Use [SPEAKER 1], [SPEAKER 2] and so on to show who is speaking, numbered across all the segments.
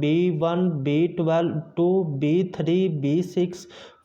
[SPEAKER 1] B1 B12 B3 B6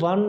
[SPEAKER 1] 1